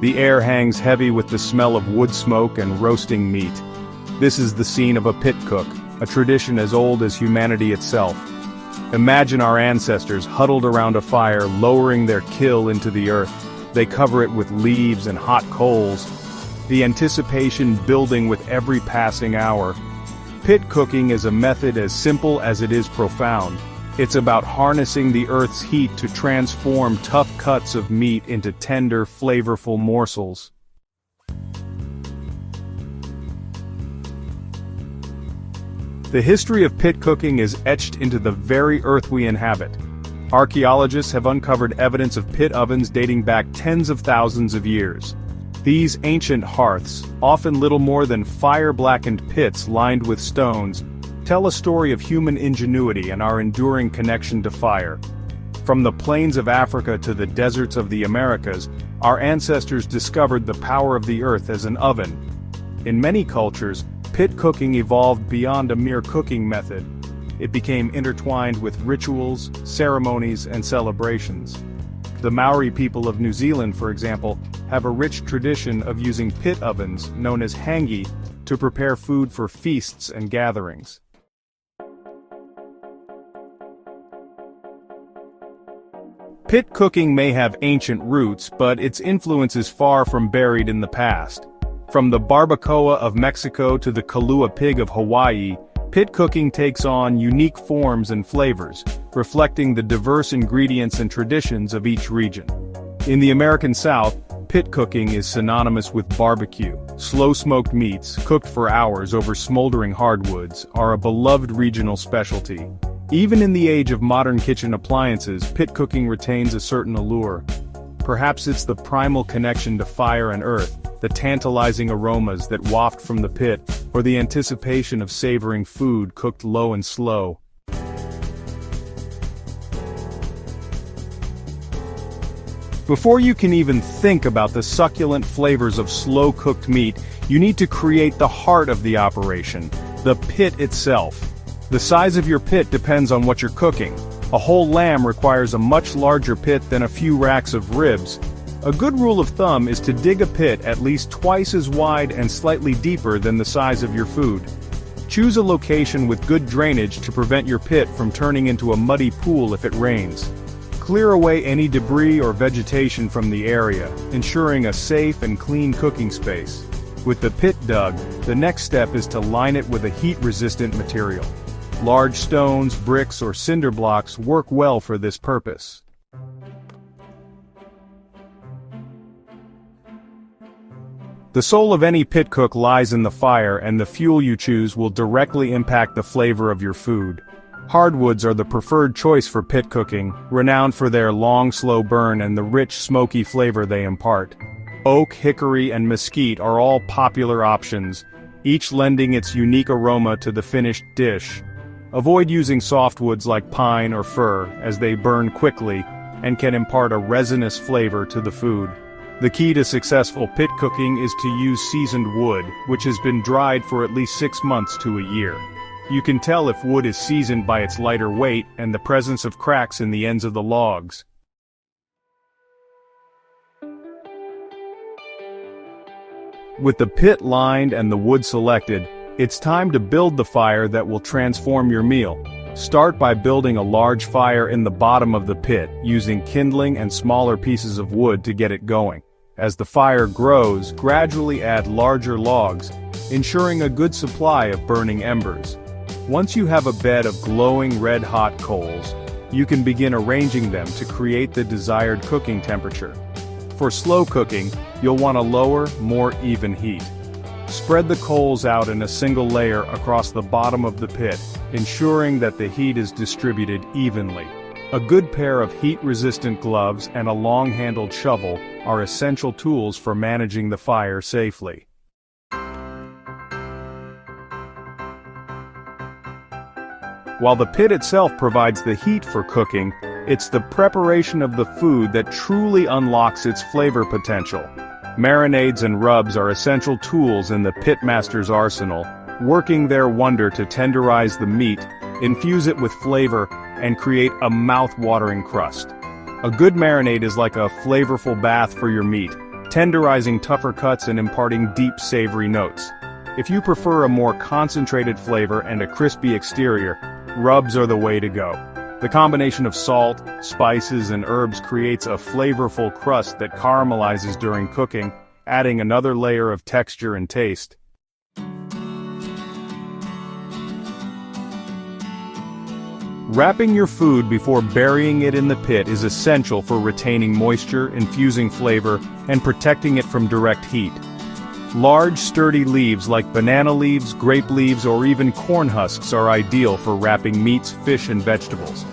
The air hangs heavy with the smell of wood smoke and roasting meat. This is the scene of a pit cook, a tradition as old as humanity itself. Imagine our ancestors huddled around a fire, lowering their kill into the earth. They cover it with leaves and hot coals, the anticipation building with every passing hour. Pit cooking is a method as simple as it is profound. It's about harnessing the earth's heat to transform tough cuts of meat into tender, flavorful morsels. The history of pit cooking is etched into the very earth we inhabit. Archaeologists have uncovered evidence of pit ovens dating back tens of thousands of years. These ancient hearths, often little more than fire-blackened pits lined with stones, tell a story of human ingenuity and our enduring connection to fire. From the plains of Africa to the deserts of the Americas, our ancestors discovered the power of the earth as an oven. In many cultures, pit cooking evolved beyond a mere cooking method. It became intertwined with rituals, ceremonies, and celebrations. The Maori people of New Zealand, for example, have a rich tradition of using pit ovens, known as hangi, to prepare food for feasts and gatherings. Pit cooking may have ancient roots, but its influence is far from buried in the past. From the barbacoa of Mexico to the Kalua pig of Hawaii, pit cooking takes on unique forms and flavors, reflecting the diverse ingredients and traditions of each region. In the American South, pit cooking is synonymous with barbecue. Slow-smoked meats, cooked for hours over smoldering hardwoods, are a beloved regional specialty. Even in the age of modern kitchen appliances, pit cooking retains a certain allure. Perhaps it's the primal connection to fire and earth, the tantalizing aromas that waft from the pit, or the anticipation of savoring food cooked low and slow. Before you can even think about the succulent flavors of slow-cooked meat, you need to create the heart of the operation, the pit itself. The size of your pit depends on what you're cooking. A whole lamb requires a much larger pit than a few racks of ribs. A good rule of thumb is to dig a pit at least twice as wide and slightly deeper than the size of your food. Choose a location with good drainage to prevent your pit from turning into a muddy pool if it rains. Clear away any debris or vegetation from the area, ensuring a safe and clean cooking space. With the pit dug, the next step is to line it with a heat-resistant material. Large stones, bricks, or cinder blocks work well for this purpose. The soul of any pit cook lies in the fire, and the fuel you choose will directly impact the flavor of your food. Hardwoods are the preferred choice for pit cooking, renowned for their long, slow burn and the rich, smoky flavor they impart. Oak, hickory, and mesquite are all popular options, each lending its unique aroma to the finished dish. Avoid using softwoods like pine or fir, as they burn quickly and can impart a resinous flavor to the food. The key to successful pit cooking is to use seasoned wood, which has been dried for at least 6 months to a year. You can tell if wood is seasoned by its lighter weight and the presence of cracks in the ends of the logs. With the pit lined and the wood selected, it's time to build the fire that will transform your meal. Start by building a large fire in the bottom of the pit, using kindling and smaller pieces of wood to get it going. As the fire grows, gradually add larger logs, ensuring a good supply of burning embers. Once you have a bed of glowing red-hot coals, you can begin arranging them to create the desired cooking temperature. For slow cooking, you'll want a lower, more even heat. Spread the coals out in a single layer across the bottom of the pit, ensuring that the heat is distributed evenly. A good pair of heat-resistant gloves and a long-handled shovel are essential tools for managing the fire safely. While the pit itself provides the heat for cooking, it's the preparation of the food that truly unlocks its flavor potential. Marinades and rubs are essential tools in the pitmaster's arsenal, working their wonder to tenderize the meat, infuse it with flavor, and create a mouth-watering crust. A good marinade is like a flavorful bath for your meat, tenderizing tougher cuts and imparting deep savory notes. If you prefer a more concentrated flavor and a crispy exterior, rubs are the way to go. The combination of salt, spices, and herbs creates a flavorful crust that caramelizes during cooking, adding another layer of texture and taste. Wrapping your food before burying it in the pit is essential for retaining moisture, infusing flavor, and protecting it from direct heat. Large, sturdy leaves like banana leaves, grape leaves, or even corn husks are ideal for wrapping meats, fish, and vegetables.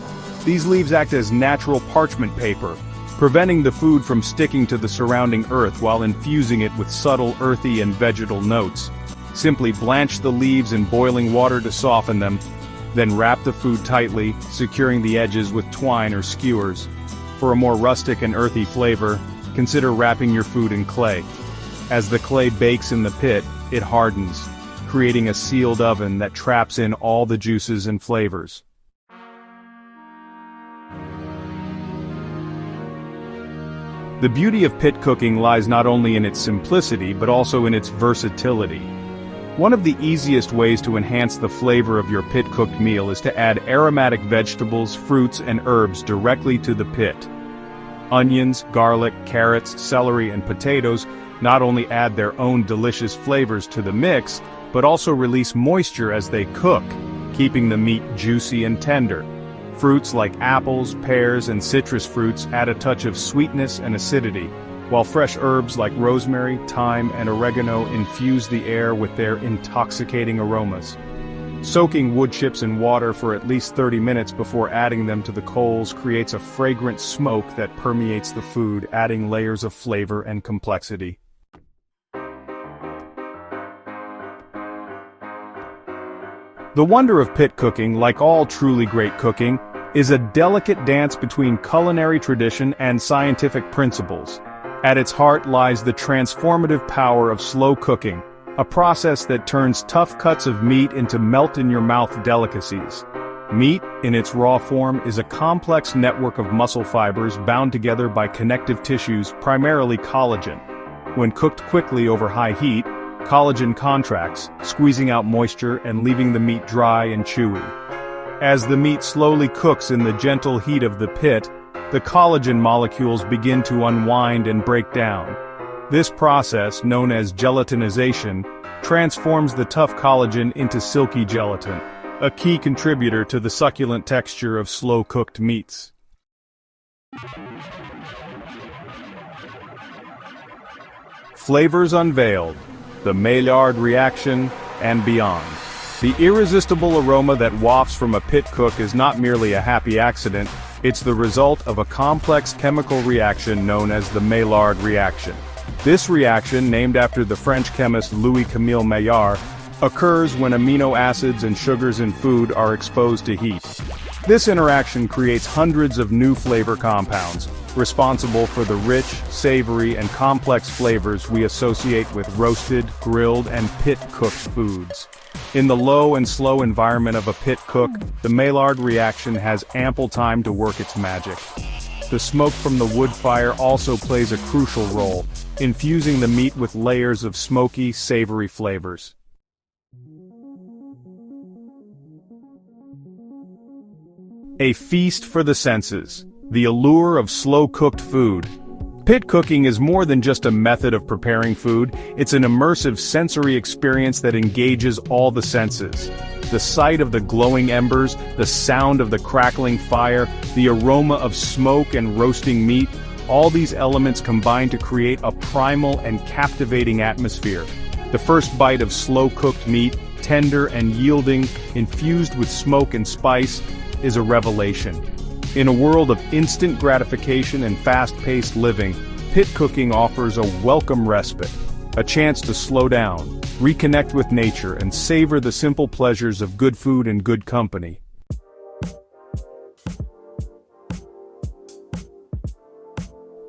These leaves act as natural parchment paper, preventing the food from sticking to the surrounding earth while infusing it with subtle earthy and vegetal notes. Simply blanch the leaves in boiling water to soften them, then wrap the food tightly, securing the edges with twine or skewers. For a more rustic and earthy flavor, consider wrapping your food in clay. As the clay bakes in the pit, it hardens, creating a sealed oven that traps in all the juices and flavors. The beauty of pit cooking lies not only in its simplicity but also in its versatility. One of the easiest ways to enhance the flavor of your pit-cooked meal is to add aromatic vegetables, fruits, and herbs directly to the pit. Onions, garlic, carrots, celery, and potatoes not only add their own delicious flavors to the mix, but also release moisture as they cook, keeping the meat juicy and tender. Fruits like apples, pears, and citrus fruits add a touch of sweetness and acidity, while fresh herbs like rosemary, thyme, and oregano infuse the air with their intoxicating aromas. Soaking wood chips in water for at least 30 minutes before adding them to the coals creates a fragrant smoke that permeates the food, adding layers of flavor and complexity. The wonder of pit cooking, like all truly great cooking, is a delicate dance between culinary tradition and scientific principles. At its heart lies the transformative power of slow cooking, a process that turns tough cuts of meat into melt-in-your-mouth delicacies. Meat, in its raw form, is a complex network of muscle fibers bound together by connective tissues, primarily collagen. When cooked quickly over high heat, collagen contracts, squeezing out moisture and leaving the meat dry and chewy. As the meat slowly cooks in the gentle heat of the pit, the collagen molecules begin to unwind and break down. This process, known as gelatinization, transforms the tough collagen into silky gelatin, a key contributor to the succulent texture of slow-cooked meats. Flavors unveiled, the Maillard reaction, and beyond. The irresistible aroma that wafts from a pit cook is not merely a happy accident, it's the result of a complex chemical reaction known as the Maillard reaction. This reaction, named after the French chemist Louis-Camille Maillard, occurs when amino acids and sugars in food are exposed to heat. This interaction creates hundreds of new flavor compounds, responsible for the rich, savory, and complex flavors we associate with roasted, grilled, and pit-cooked foods. In the low and slow environment of a pit cook, the Maillard reaction has ample time to work its magic. The smoke from the wood fire also plays a crucial role, infusing the meat with layers of smoky, savory flavors. A feast for the senses. The allure of slow-cooked food. Pit cooking is more than just a method of preparing food, it's an immersive sensory experience that engages all the senses. The sight of the glowing embers, the sound of the crackling fire, the aroma of smoke and roasting meat, all these elements combine to create a primal and captivating atmosphere. The first bite of slow-cooked meat, tender and yielding, infused with smoke and spice, is a revelation. In a world of instant gratification and fast-paced living, pit cooking offers a welcome respite, a chance to slow down, reconnect with nature, and savor the simple pleasures of good food and good company.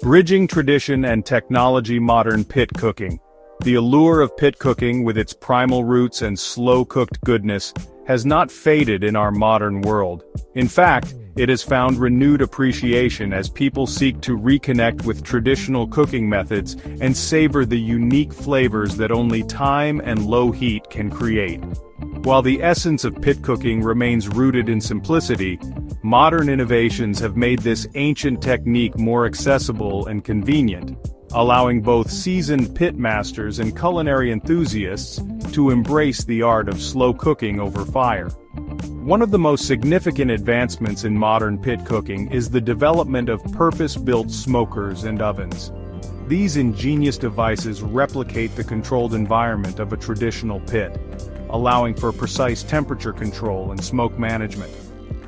Bridging tradition and technology. Modern pit cooking. The allure of pit cooking, with its primal roots and slow-cooked goodness, has not faded in our modern world. In fact, It has found renewed appreciation as people seek to reconnect with traditional cooking methods and savor the unique flavors that only time and low heat can create. While the essence of pit cooking remains rooted in simplicity, modern innovations have made this ancient technique more accessible and convenient, allowing both seasoned pit masters and culinary enthusiasts to embrace the art of slow cooking over fire. One of the most significant advancements in modern pit cooking is the development of purpose-built smokers and ovens. These ingenious devices replicate the controlled environment of a traditional pit, allowing for precise temperature control and smoke management.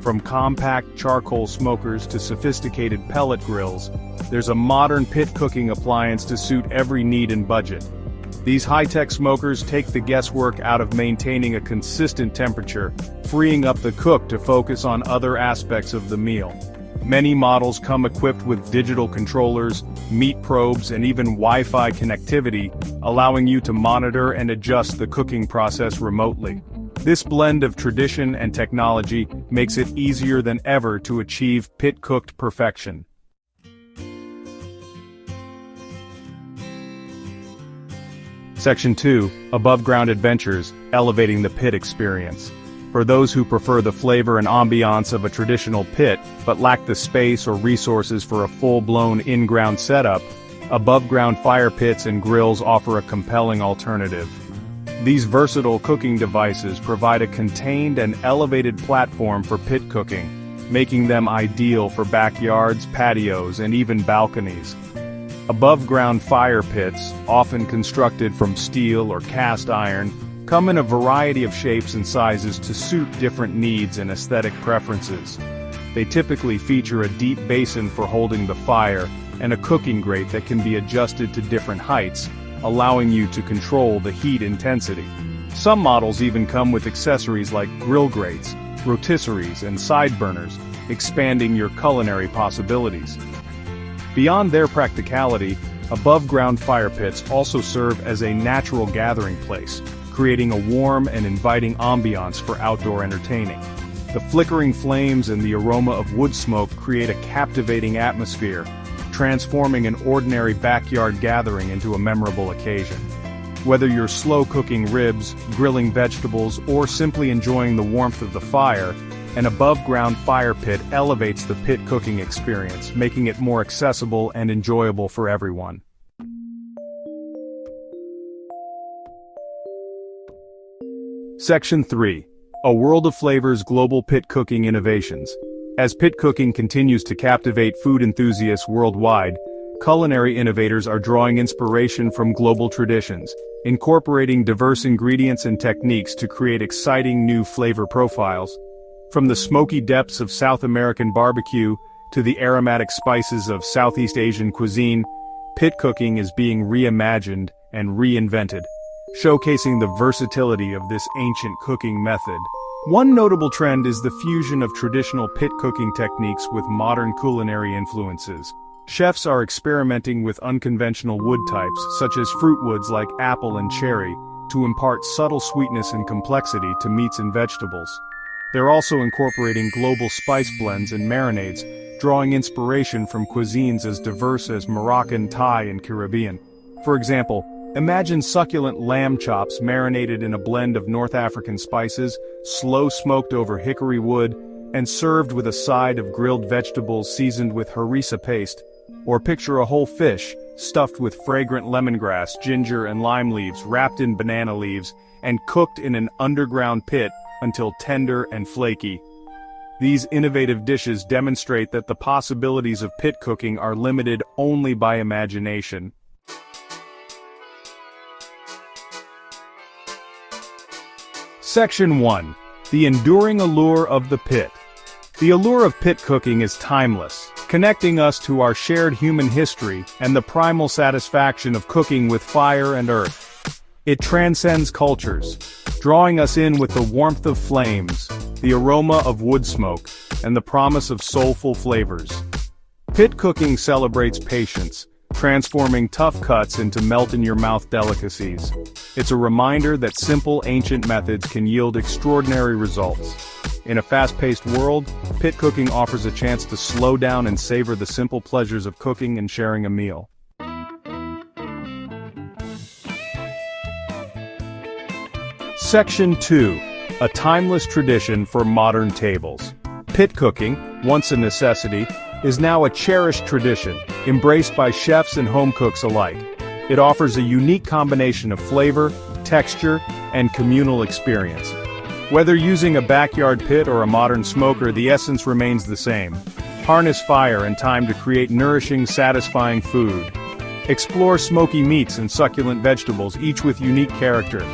From compact charcoal smokers to sophisticated pellet grills, there's a modern pit cooking appliance to suit every need and budget. These high-tech smokers take the guesswork out of maintaining a consistent temperature, freeing up the cook to focus on other aspects of the meal. Many models come equipped with digital controllers, meat probes, and even Wi-Fi connectivity, allowing you to monitor and adjust the cooking process remotely. This blend of tradition and technology makes it easier than ever to achieve pit-cooked perfection. Section 2, Above-Ground Adventures, Elevating the Pit Experience. For those who prefer the flavor and ambiance of a traditional pit, but lack the space or resources for a full-blown in-ground setup, above-ground fire pits and grills offer a compelling alternative. These versatile cooking devices provide a contained and elevated platform for pit cooking, making them ideal for backyards, patios, and even balconies. Above-ground fire pits, often constructed from steel or cast iron, come in a variety of shapes and sizes to suit different needs and aesthetic preferences. They typically feature a deep basin for holding the fire, and a cooking grate that can be adjusted to different heights, allowing you to control the heat intensity. Some models even come with accessories like grill grates, rotisseries, and side burners, expanding your culinary possibilities. Beyond their practicality, above-ground fire pits also serve as a natural gathering place, creating a warm and inviting ambiance for outdoor entertaining. The flickering flames and the aroma of wood smoke create a captivating atmosphere, transforming an ordinary backyard gathering into a memorable occasion. Whether you're slow cooking ribs, grilling vegetables, or simply enjoying the warmth of the fire, an above-ground fire pit elevates the pit cooking experience, making it more accessible and enjoyable for everyone. Section 3. A World of Flavors Global Pit Cooking Innovations. As pit cooking continues to captivate food enthusiasts worldwide, culinary innovators are drawing inspiration from global traditions, incorporating diverse ingredients and techniques to create exciting new flavor profiles. From the smoky depths of South American barbecue to the aromatic spices of Southeast Asian cuisine, pit cooking is being reimagined and reinvented, showcasing the versatility of this ancient cooking method. One notable trend is the fusion of traditional pit cooking techniques with modern culinary influences. Chefs are experimenting with unconventional wood types, such as fruit woods like apple and cherry, to impart subtle sweetness and complexity to meats and vegetables. They're also incorporating global spice blends and marinades, drawing inspiration from cuisines as diverse as Moroccan, Thai, and Caribbean. For example, imagine succulent lamb chops marinated in a blend of North African spices, slow-smoked over hickory wood, and served with a side of grilled vegetables seasoned with harissa paste. Or picture a whole fish, stuffed with fragrant lemongrass, ginger, and lime leaves, wrapped in banana leaves, and cooked in an underground pit until tender and flaky. These innovative dishes demonstrate that the possibilities of pit cooking are limited only by imagination. Section 1. The Enduring Allure of the Pit. The allure of pit cooking is timeless, connecting us to our shared human history and the primal satisfaction of cooking with fire and earth. It transcends cultures, drawing us in with the warmth of flames, the aroma of wood smoke, and the promise of soulful flavors. Pit cooking celebrates patience, transforming tough cuts into melt-in-your-mouth delicacies. It's a reminder that simple, ancient methods can yield extraordinary results. In a fast-paced world, pit cooking offers a chance to slow down and savor the simple pleasures of cooking and sharing a meal. Section 2. A timeless tradition for modern tables. Pit cooking, once a necessity, is now a cherished tradition, embraced by chefs and home cooks alike. It offers a unique combination of flavor, texture, and communal experience. Whether using a backyard pit or a modern smoker, the essence remains the same. Harness fire and time to create nourishing, satisfying food. Explore smoky meats and succulent vegetables, each with unique character.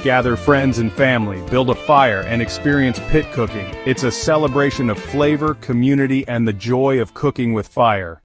Gather friends and family, build a fire, and experience pit cooking. It's a celebration of flavor, community, and the joy of cooking with fire.